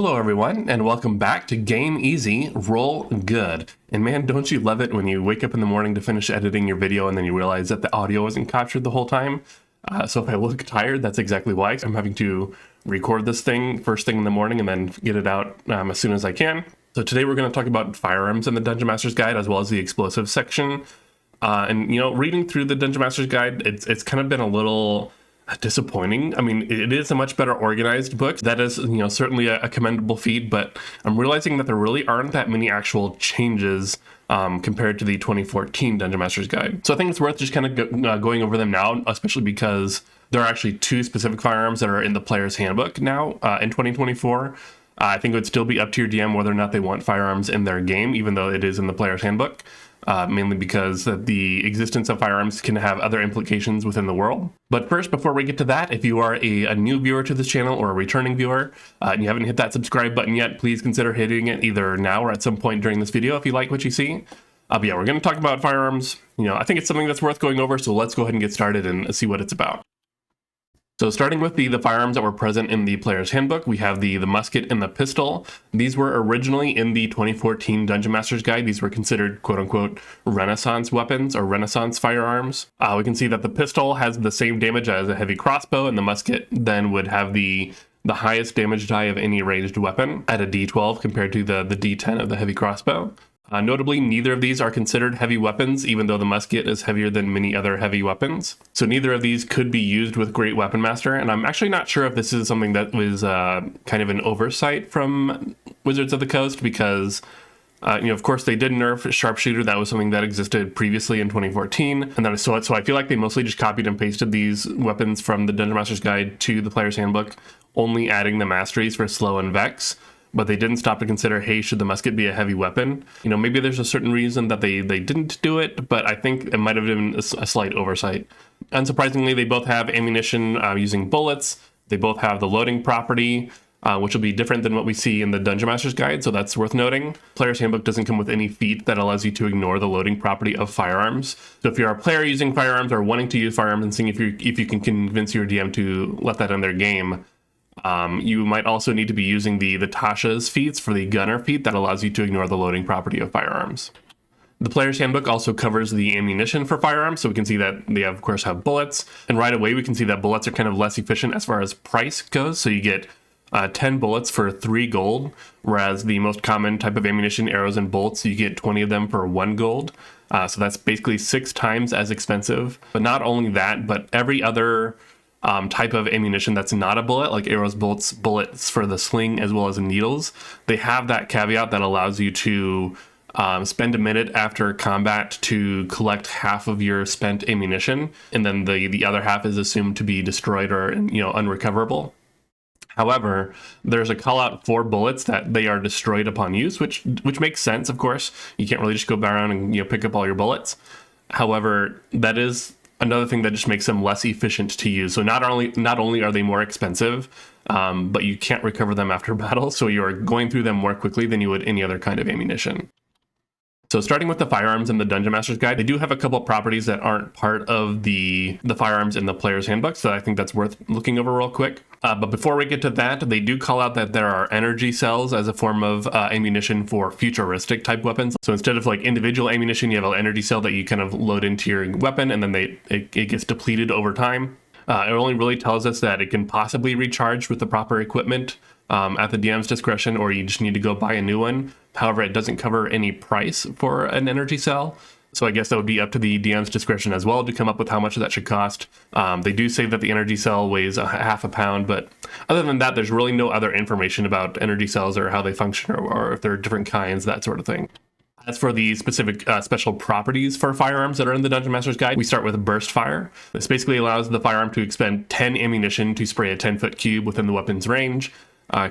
Hello everyone, and welcome back to Game Easy, Roll Good. And man, don't you love it when you wake up in the morning to finish editing your video and then you realize that the audio isn't captured the whole time? So if I look tired, that's exactly why. I'm having to record this thing first thing in the morning and then get it out as soon as I can. So today we're going to talk about firearms in the Dungeon Master's Guide as well as the explosives section. And you know, reading through the Dungeon Master's Guide, it's kind of been a little disappointing. I mean, it is a much better organized book. That is, you know, certainly a commendable feat, but I'm realizing that there really aren't that many actual changes compared to the 2014 Dungeon Master's Guide. So I think it's worth just kind of going over them now, especially because there are actually two specific firearms that are in the player's handbook now in 2024. I think it would still be up to your DM whether or not they want firearms in their game, even though it is in the player's handbook. Mainly because the existence of firearms can have other implications within the world. But first, before we get to that, if you are a new viewer to this channel or a returning viewer and you haven't hit that subscribe button yet, please consider hitting it either now or at some point during this video if you like what you see. But yeah, we're going to talk about firearms. You know, I think it's something that's worth going over, so let's go ahead and get started and see what it's about. So starting with the firearms that were present in the player's handbook, we have the musket and the pistol. These were originally in the 2014 Dungeon Master's Guide. These were considered quote-unquote Renaissance weapons or Renaissance firearms. We can see that the pistol has the same damage as a heavy crossbow, and the musket then would have the highest damage die of any ranged weapon at a D12 compared to the D10 of the heavy crossbow. Notably, neither of these are considered heavy weapons, even though the musket is heavier than many other heavy weapons. So neither of these could be used with Great Weapon Master, and I'm actually not sure if this is something that was kind of an oversight from Wizards of the Coast, because you know, of course, they did nerf Sharpshooter. That was something that existed previously in 2014, and then so I feel like they mostly just copied and pasted these weapons from the Dungeon Master's Guide to the Player's Handbook, only adding the masteries for Slow and Vex. But they didn't stop to consider, hey, should the musket be a heavy weapon? You know, maybe there's a certain reason that they didn't do it, but I think it might have been a slight oversight. Unsurprisingly, they both have ammunition using bullets. They both have the loading property, which will be different than what we see in the Dungeon Master's Guide, so that's worth noting. Player's Handbook doesn't come with any feat that allows you to ignore the loading property of firearms. So if you're a player using firearms or wanting to use firearms and seeing if you can convince your DM to let that in their game, you might also need to be using the Tasha's feats for the gunner feat that allows you to ignore the loading property of firearms. The Player's Handbook also covers the ammunition for firearms, so we can see that they of course have bullets, and right away we can see that bullets are kind of less efficient as far as price goes, so you get 10 bullets for 3 gold, whereas the most common type of ammunition, arrows and bolts, you get 20 of them for 1 gold. So that's basically 6 times as expensive. But not only that, but every other type of ammunition that's not a bullet, like arrows, bolts, bullets for the sling, as well as needles, they have that caveat that allows you to spend a minute after combat to collect half of your spent ammunition, and then the other half is assumed to be destroyed or, you know, unrecoverable. However, there's a call out for bullets that they are destroyed upon use, which makes sense, of course. You can't really just go around and, you know, pick up all your bullets. However, that is another thing that just makes them less efficient to use. So not only are they more expensive, but you can't recover them after battle, so you're going through them more quickly than you would any other kind of ammunition. So starting with the firearms in the Dungeon Master's Guide, they do have a couple properties that aren't part of the firearms in the Player's Handbook, so I think that's worth looking over real quick. But before we get to that, they do call out that there are energy cells as a form of ammunition for futuristic type weapons. So instead of like individual ammunition, you have an energy cell that you kind of load into your weapon, and then it gets depleted over time. It only really tells us that it can possibly recharge with the proper equipment at the DM's discretion, or you just need to go buy a new one. However, it doesn't cover any price for an energy cell. So I guess that would be up to the DM's discretion as well to come up with how much that should cost. They do say that the energy cell weighs half a pound, but other than that, there's really no other information about energy cells or how they function or if there are different kinds, that sort of thing. As for the specific special properties for firearms that are in the Dungeon Master's Guide, we start with Burst Fire. This basically allows the firearm to expend 10 ammunition to spray a 10-foot cube within the weapon's range.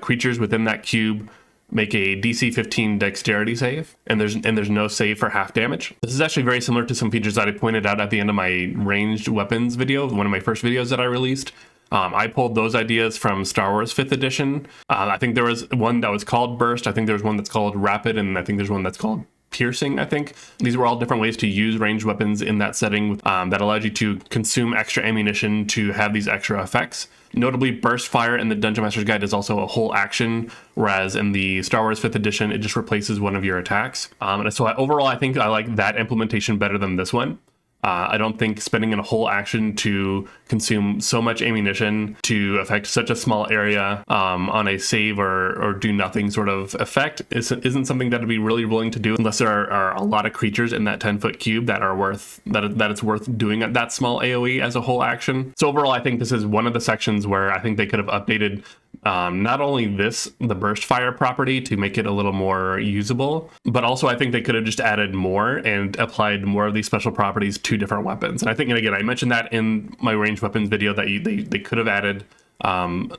Creatures within that cube make a DC 15 dexterity save, and there's no save for half damage. This is actually very similar to some features that I pointed out at the end of my ranged weapons video, one of my first videos that I released. I pulled those ideas from Star Wars 5th edition. I think there was one that was called Burst, I think there's one that's called Rapid, and I think there's one that's called Piercing, I think. These were all different ways to use ranged weapons in that setting that allowed you to consume extra ammunition to have these extra effects. Notably, burst fire in the Dungeon Master's Guide is also a whole action, whereas in the Star Wars 5th edition, it just replaces one of your attacks. And so overall, I think I like that implementation better than this one. I don't think spending a whole action to consume so much ammunition to affect such a small area on a save or do nothing sort of effect isn't something that I'd be really willing to do unless there are a lot of creatures in that 10-foot cube that are worth that it's worth doing that small AoE as a whole action. So overall, I think this is one of the sections where I think they could have updated not only the burst fire property to make it a little more usable, but also I think they could have just added more and applied more of these special properties to different weapons. And I think, and again, I mentioned that in my ranged weapons video that they could have added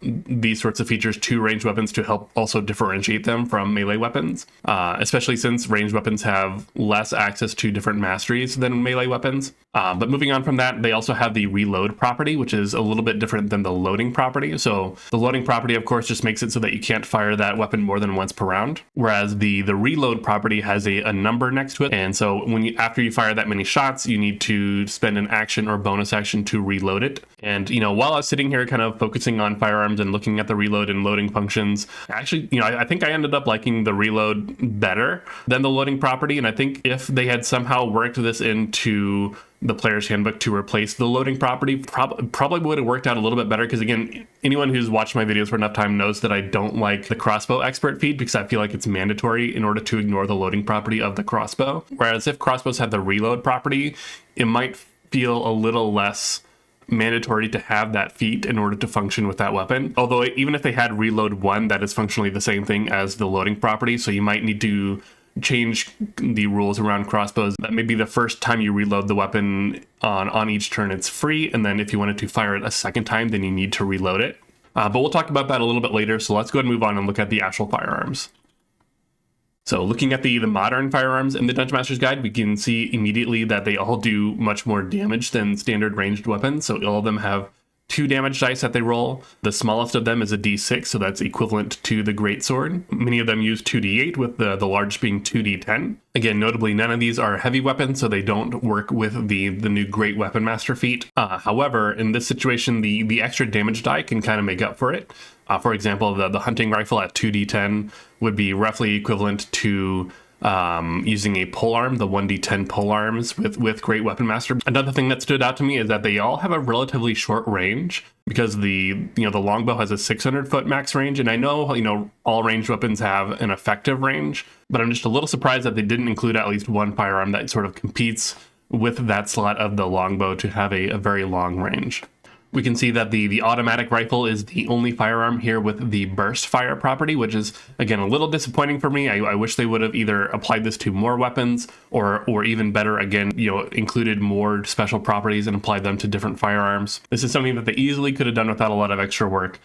these sorts of features to ranged weapons to help also differentiate them from melee weapons, especially since ranged weapons have less access to different masteries than melee weapons. But moving on from that, they also have the reload property, which is a little bit different than the loading property. So the loading property, of course, just makes it so that you can't fire that weapon more than once per round, whereas the reload property has a number next to it. And so after you fire that many shots, you need to spend an action or bonus action to reload it. And, while I was sitting here kind of focusing on firearms and looking at the reload and loading functions, actually, I think I ended up liking the reload better than the loading property. And I think if they had somehow worked this into the player's handbook to replace the loading property, probably would have worked out a little bit better. Because again, anyone who's watched my videos for enough time knows that I don't like the crossbow expert feed because I feel like it's mandatory in order to ignore the loading property of the crossbow. Whereas if crossbows had the reload property, it might feel a little less mandatory to have that feat in order to function with that weapon. Although even if they had reload 1, that is functionally the same thing as the loading property. So you might need to change the rules around crossbows. That maybe the first time you reload the weapon on each turn, it's free. And then if you wanted to fire it a second time, then you need to reload it. But we'll talk about that a little bit later. So let's go ahead and move on and look at the actual firearms. So looking at the modern firearms in the Dungeon Master's Guide, we can see immediately that they all do much more damage than standard ranged weapons. So all of them have 2 damage dice that they roll. The smallest of them is a d6, so that's equivalent to the greatsword. Many of them use 2d8, with the largest being 2d10. Again, notably, none of these are heavy weapons, so they don't work with the new Great Weapon Master feat. However, in this situation, the extra damage die can kind of make up for it. For example, the hunting rifle at 2d10 would be roughly equivalent to using a polearm, the 1d10 polearms with Great Weapon Master. Another thing that stood out to me is that they all have a relatively short range, because the longbow has a 600-foot max range, and I know all ranged weapons have an effective range, but I'm just a little surprised that they didn't include at least one firearm that sort of competes with that slot of the longbow to have a very long range. We can see that the automatic rifle is the only firearm here with the burst fire property, which is, again, a little disappointing for me. I wish they would have either applied this to more weapons or even better, again, included more special properties and applied them to different firearms. This is something that they easily could have done without a lot of extra work.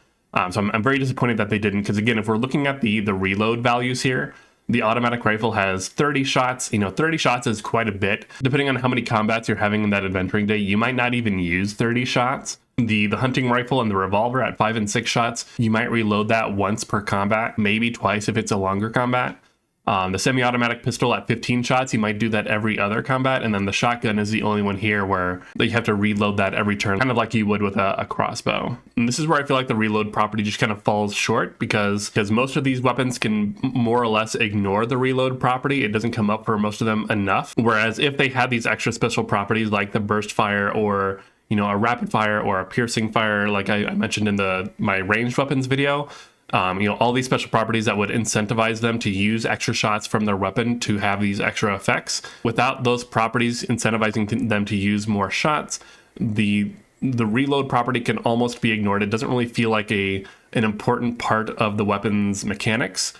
So I'm very disappointed that they didn't, because again, if we're looking at the reload values here, the automatic rifle has 30 shots. 30 shots is quite a bit. Depending on how many combats you're having in that adventuring day, you might not even use 30 shots. The hunting rifle and the revolver at 5 and 6 shots, you might reload that once per combat, maybe twice if it's a longer combat. The semi-automatic pistol at 15 shots, you might do that every other combat, and then the shotgun is the only one here where you have to reload that every turn, kind of like you would with a crossbow. And this is where I feel like the reload property just kind of falls short, because most of these weapons can more or less ignore the reload property. It doesn't come up for most of them enough. Whereas if they had these extra special properties like the burst fire or a rapid fire or a piercing fire, like I mentioned in my ranged weapons video, all these special properties that would incentivize them to use extra shots from their weapon to have these extra effects. Without those properties incentivizing them to use more shots, the reload property can almost be ignored. It doesn't really feel like an important part of the weapon's mechanics.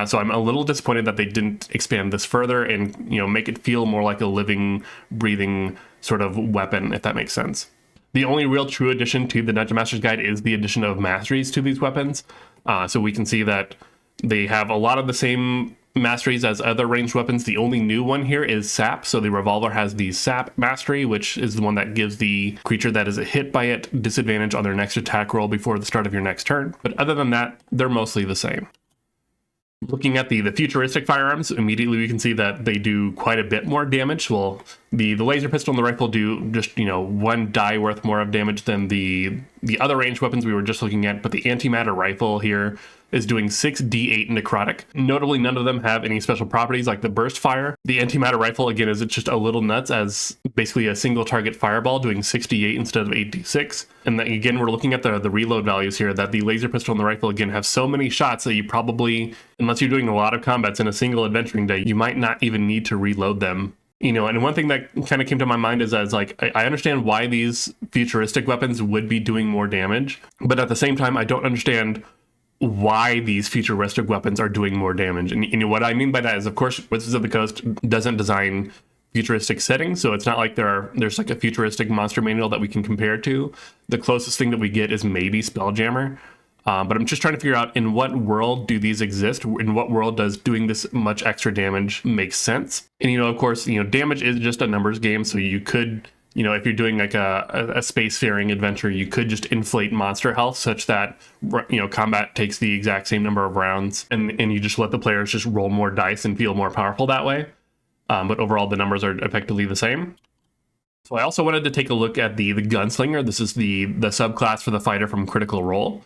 So I'm a little disappointed that they didn't expand this further and make it feel more like a living, breathing sort of weapon, if that makes sense. The only real true addition to the Dungeon Master's Guide is the addition of masteries to these weapons. So we can see that they have a lot of the same masteries as other ranged weapons. The only new one here is sap. So the revolver has the sap mastery, which is the one that gives the creature that is hit by it disadvantage on their next attack roll before the start of your next turn. But other than that, they're mostly the same. Looking at the futuristic firearms, immediately we can see that they do quite a bit more damage. Well, the laser pistol and the rifle do just, one die worth more of damage than the other ranged weapons we were just looking at, but the antimatter rifle here is doing 6d8 necrotic. Notably, none of them have any special properties like the burst fire. The antimatter rifle, again, is just a little nuts as basically a single target fireball doing 6d8 instead of 8d6. And then, again, we're looking at the reload values here, that the laser pistol and the rifle, again, have so many shots that you probably, unless you're doing a lot of combats in a single adventuring day, you might not even need to reload them. And one thing that kind of came to my mind is like, I understand why these futuristic weapons would be doing more damage, but at the same time, I don't understand why these futuristic weapons are doing more damage. And what I mean by that is, of course, Wizards of the Coast doesn't design futuristic settings, so it's not like there's like a futuristic monster manual that we can compare to. The closest thing that we get is maybe Spelljammer. But I'm just trying to figure out, in what world do these exist? In what world does doing this much extra damage make sense? And, of course, damage is just a numbers game. So you could, if you're doing like a spacefaring adventure, you could just inflate monster health such that, combat takes the exact same number of rounds and you just let the players just roll more dice and feel more powerful that way. But overall, the numbers are effectively the same. So I also wanted to take a look at the Gunslinger. This is the subclass for the fighter from Critical Role.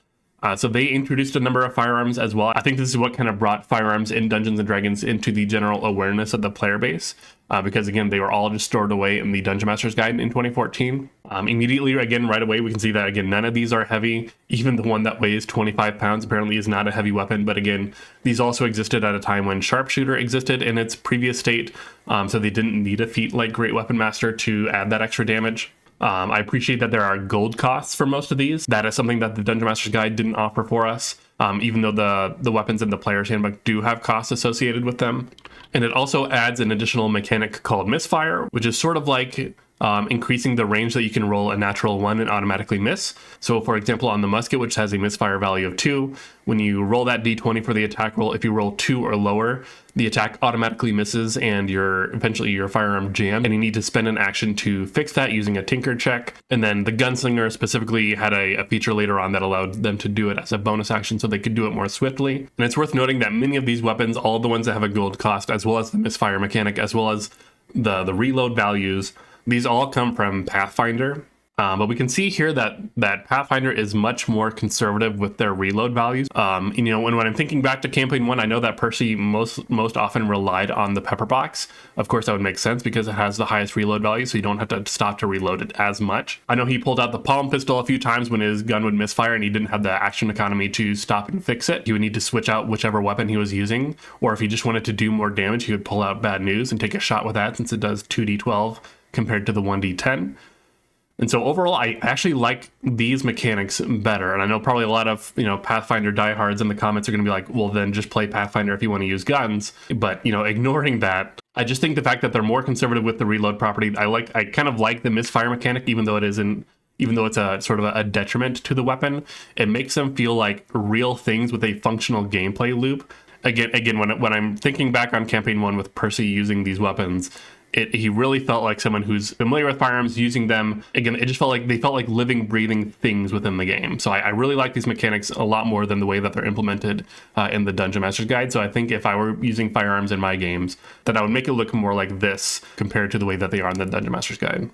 So they introduced a number of firearms as well. I think this is what kind of brought firearms in Dungeons & Dragons into the general awareness of the player base, because, again, they were all just stored away in the Dungeon Master's Guide in 2014. Immediately, again, right away, we can see that, again, none of these are heavy. Even the one that weighs 25 pounds apparently is not a heavy weapon. But, again, these also existed at a time when Sharpshooter existed in its previous state, so they didn't need a feat like Great Weapon Master to add that extra damage. I appreciate that there are gold costs for most of these. That is something that the Dungeon Master's Guide didn't offer for us, even though the weapons in the Player's Handbook do have costs associated with them. And it also adds an additional mechanic called Misfire, which is sort of like increasing the range that you can roll a natural 1 and automatically miss. So, for example, on the musket, which has a misfire value of 2, when you roll that d20 for the attack roll, if you roll 2 or lower, the attack automatically misses and eventually your firearm jammed, and you need to spend an action to fix that using a tinker check. And then the Gunslinger specifically had a feature later on that allowed them to do it as a bonus action so they could do it more swiftly. And it's worth noting that many of these weapons, all the ones that have a gold cost, as well as the misfire mechanic, as well as the reload values, these all come from Pathfinder. But we can see here that Pathfinder is much more conservative with their reload values. And when I'm thinking back to Campaign 1, I know that Percy most often relied on the pepper box. Of course, that would make sense because it has the highest reload value, so you don't have to stop to reload it as much. I know he pulled out the palm pistol a few times when his gun would misfire and he didn't have the action economy to stop and fix it. He would need to switch out whichever weapon he was using, or if he just wanted to do more damage, he would pull out Bad News and take a shot with that, since it does 2d12 compared to the 1d10. And so overall, I actually like these mechanics better. And I know probably a lot of, Pathfinder diehards in the comments are going to be like, well, then just play Pathfinder if you want to use guns. But, ignoring that, I just think the fact that they're more conservative with the reload property, I kind of like the misfire mechanic, even though it's a sort of a detriment to the weapon. It makes them feel like real things with a functional gameplay loop. Again, when I'm thinking back on Campaign 1 with Percy using these weapons, he really felt like someone who's familiar with firearms, using them. Again, it just felt like living, breathing things within the game. So I really like these mechanics a lot more than the way that they're implemented in the Dungeon Master's Guide. So I think if I were using firearms in my games, that I would make it look more like this compared to the way that they are in the Dungeon Master's Guide.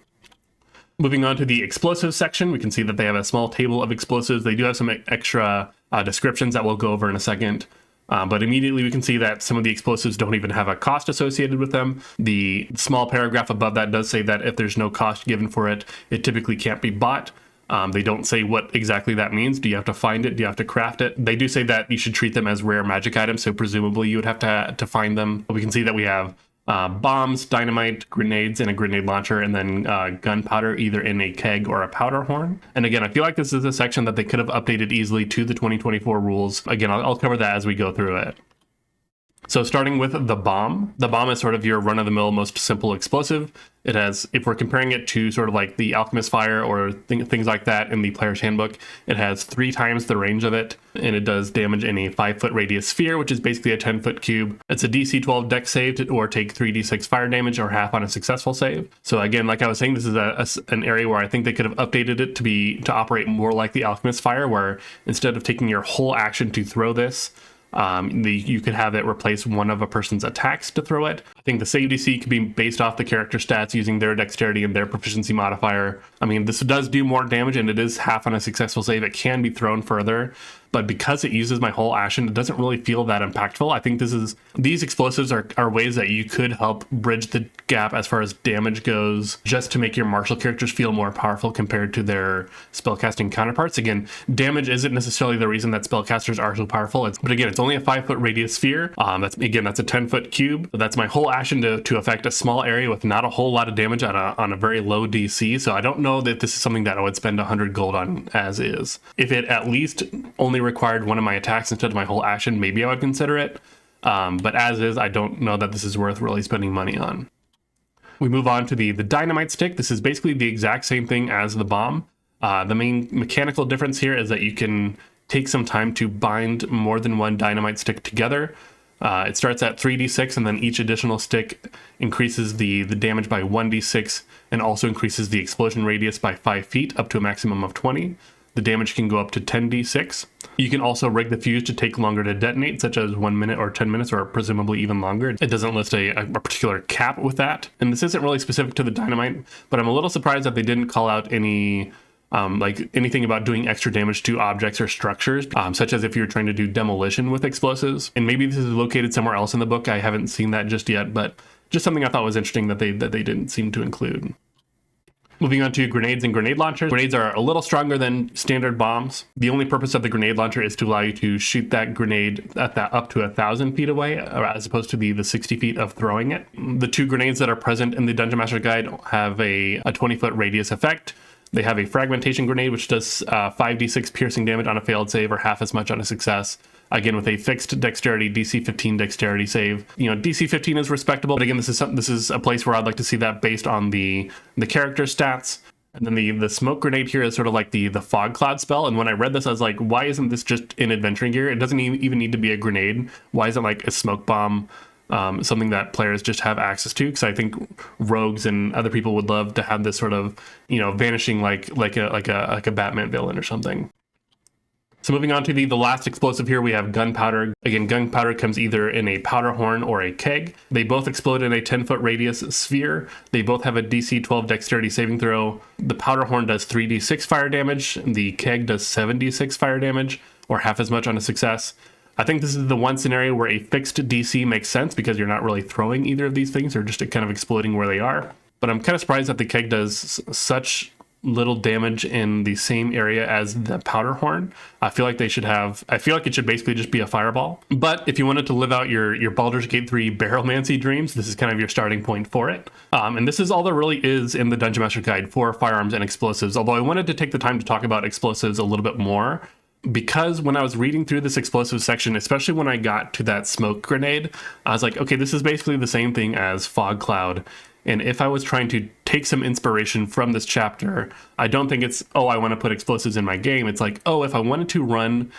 Moving on to the explosives section, we can see that they have a small table of explosives. They do have some extra descriptions that we'll go over in a second. But immediately we can see that some of the explosives don't even have a cost associated with them. The small paragraph above that does say that if there's no cost given for it, it typically can't be bought. They don't say what exactly that means. Do you have to find it? Do you have to craft it? They do say that you should treat them as rare magic items, so presumably you would have to find them. But we can see that we have bombs, dynamite, grenades, and a grenade launcher, and then gunpowder either in a keg or a powder horn. And again, I feel like this is a section that they could have updated easily to the 2024 rules. Again, I'll cover that as we go through it. So starting with the bomb is sort of your run-of-the-mill, most simple explosive. It has, if we're comparing it to sort of like the Alchemist Fire or things like that in the Player's Handbook, it has 3 times the range of it, and it does damage in a 5-foot radius sphere, which is basically a 10-foot cube. It's a DC 12 dex save or take 3d6 fire damage or half on a successful save. So again, like I was saying, this is an area where I think they could have updated it to operate more like the Alchemist Fire, where instead of taking your whole action to throw this, You could have it replace one of a person's attacks to throw it. I think the save DC could be based off the character stats using their dexterity and their proficiency modifier. I mean, this does do more damage, and it is half on a successful save. It can be thrown further, but because it uses my whole action, it doesn't really feel that impactful. I think these explosives are ways that you could help bridge the gap as far as damage goes, just to make your martial characters feel more powerful compared to their spellcasting counterparts. Again, damage isn't necessarily the reason that spellcasters are so powerful. But again, it's only a 5-foot radius sphere. That's a 10-foot cube. That's my whole action to affect a small area with not a whole lot of damage on a very low DC. So I don't know that this is something that I would spend 100 gold on as is. If it at least only required one of my attacks instead of my whole action, maybe I would consider it. But as is, I don't know that this is worth really spending money on. We move on to the dynamite stick. This is basically the exact same thing as the bomb. The main mechanical difference here is that you can take some time to bind more than one dynamite stick together. It starts at 3d6, and then each additional stick increases the damage by 1d6 and also increases the explosion radius by 5 feet up to a maximum of 20. The damage can go up to 10d6. You can also rig the fuse to take longer to detonate, such as 1 minute or 10 minutes, or presumably even longer. It doesn't list a particular cap with that. And this isn't really specific to the dynamite, but I'm a little surprised that they didn't call out any like anything about doing extra damage to objects or structures, such as if you're trying to do demolition with explosives. And maybe this is located somewhere else in the book. I haven't seen that just yet, but just something I thought was interesting that they didn't seem to include. Moving on to grenades and grenade launchers. Grenades are a little stronger than standard bombs. The only purpose of the grenade launcher is to allow you to shoot that grenade at that up to 1,000 feet away, as opposed to the 60 feet of throwing it. The two grenades that are present in the Dungeon Master Guide have a 20-foot radius effect. They have a fragmentation grenade, which does 5d6 piercing damage on a failed save, or half as much on a success. Again, with a fixed dexterity, DC 15 dexterity save. You know, DC 15 is respectable, but again, this is a place where I'd like to see that based on the character stats. And then the smoke grenade here is sort of like the fog cloud spell. And when I read this, I was like, why isn't this just in adventuring gear? It doesn't even need to be a grenade. Why isn't like a smoke bomb something that players just have access to? Because I think rogues and other people would love to have this sort of, you know, vanishing like a Batman villain or something. So moving on to the last explosive here, we have gunpowder. Again, gunpowder comes either in a powder horn or a keg. They both explode in a 10-foot radius sphere. They both have a DC 12 dexterity saving throw. The powder horn does 3d6 fire damage. The keg does 7d6 fire damage, or half as much on a success. I think this is the one scenario where a fixed DC makes sense because you're not really throwing either of these things. They're just kind of exploding where they are. But I'm kind of surprised that the keg does such little damage in the same area as the powder horn. I feel like it should basically just be a fireball. But if you wanted to live out your Baldur's Gate 3 barrelmancy dreams, this is kind of your starting point for it. And this is all there really is in the Dungeon Master Guide for firearms and explosives, although I wanted to take the time to talk about explosives a little bit more, because when I was reading through this explosive section, especially when I got to that smoke grenade, I was like, okay, this is basically the same thing as fog cloud. And if I was trying to take some inspiration from this chapter, I don't think it's, oh, I want to put explosives in my game. It's like, oh, if I wanted to run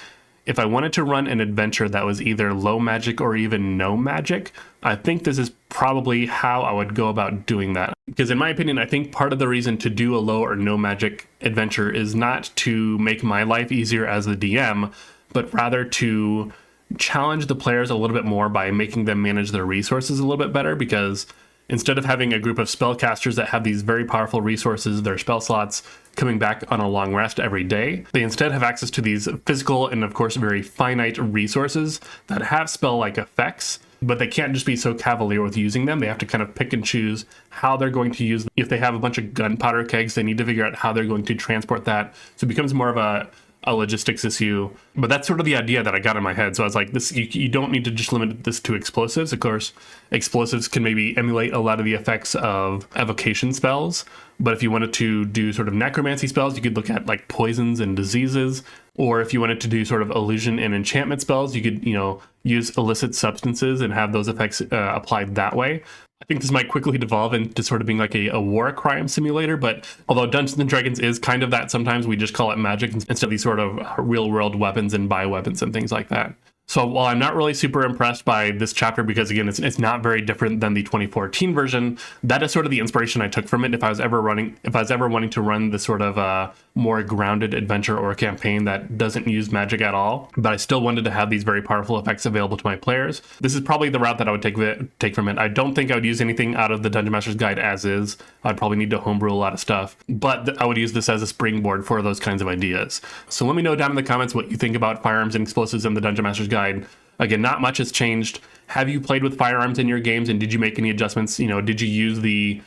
an adventure that was either low magic or even no magic, I think this is probably how I would go about doing that. Because in my opinion, I think part of the reason to do a low or no magic adventure is not to make my life easier as the DM, but rather to challenge the players a little bit more by making them manage their resources a little bit better. Because instead of having a group of spellcasters that have these very powerful resources, their spell slots coming back on a long rest every day, they instead have access to these physical and, of course, very finite resources that have spell-like effects, but they can't just be so cavalier with using them. They have to kind of pick and choose how they're going to use them. If they have a bunch of gunpowder kegs, they need to figure out how they're going to transport that. So it becomes more of a logistics issue. But that's sort of the idea that I got in my head. So I was like, this, you don't need to just limit this to explosives. Of course, explosives can maybe emulate a lot of the effects of evocation spells. But if you wanted to do sort of necromancy spells, you could look at like poisons and diseases. Or if you wanted to do sort of illusion and enchantment spells, you could, use illicit substances and have those effects applied that way. I think this might quickly devolve into sort of being like a war crime simulator, but although Dungeons & Dragons is kind of that, sometimes we just call it magic instead of these sort of real-world weapons and bioweapons and things like that. So while I'm not really super impressed by this chapter, because again, it's not very different than the 2014 version, that is sort of the inspiration I took from it. If I was ever wanting to run this sort of more grounded adventure or campaign that doesn't use magic at all, but I still wanted to have these very powerful effects available to my players, this is probably the route that I would take from it. I don't think I would use anything out of the Dungeon Master's Guide as is. I'd probably need to homebrew a lot of stuff, but I would use this as a springboard for those kinds of ideas. So let me know down in the comments what you think about firearms and explosives in the Dungeon Master's Guide. Again, not much has changed. Have you played with firearms in your games, and did you make any adjustments? You know, did you use the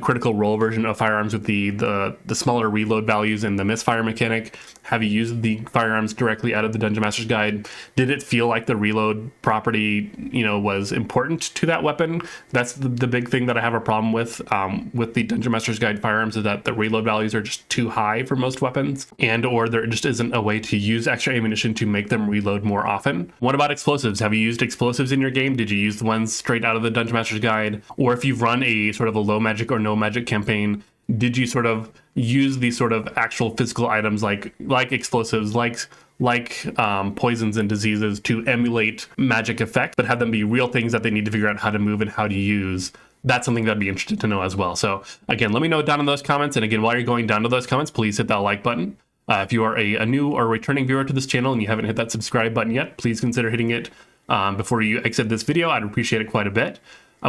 critical role version of firearms with the smaller reload values and the misfire mechanic? Have you used the firearms directly out of the Dungeon Master's Guide? Did it feel like the reload property, you know, was important to that weapon? That's the big thing that I have a problem with the Dungeon Master's Guide firearms, is that the reload values are just too high for most weapons, and or there just isn't a way to use extra ammunition to make them reload more often. What about explosives? Have you used explosives in your game? Did you use the ones straight out of the Dungeon Master's Guide? Or if you've run a sort of a low magic or no magic campaign, did you sort of use these sort of actual physical items like explosives, like poisons and diseases to emulate magic effect, but have them be real things that they need to figure out how to move and how to use? That's something that I'd be interested to know as well. So again, let me know down in those comments. And again, while you're going down to those comments, please hit that like button. If you are a new or returning viewer to this channel and you haven't hit that subscribe button yet, please consider hitting it before you exit this video. I'd appreciate it quite a bit.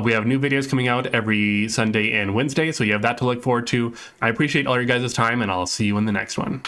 We have new videos coming out every Sunday and Wednesday, so you have that to look forward to. I appreciate all your guys' time, and I'll see you in the next one.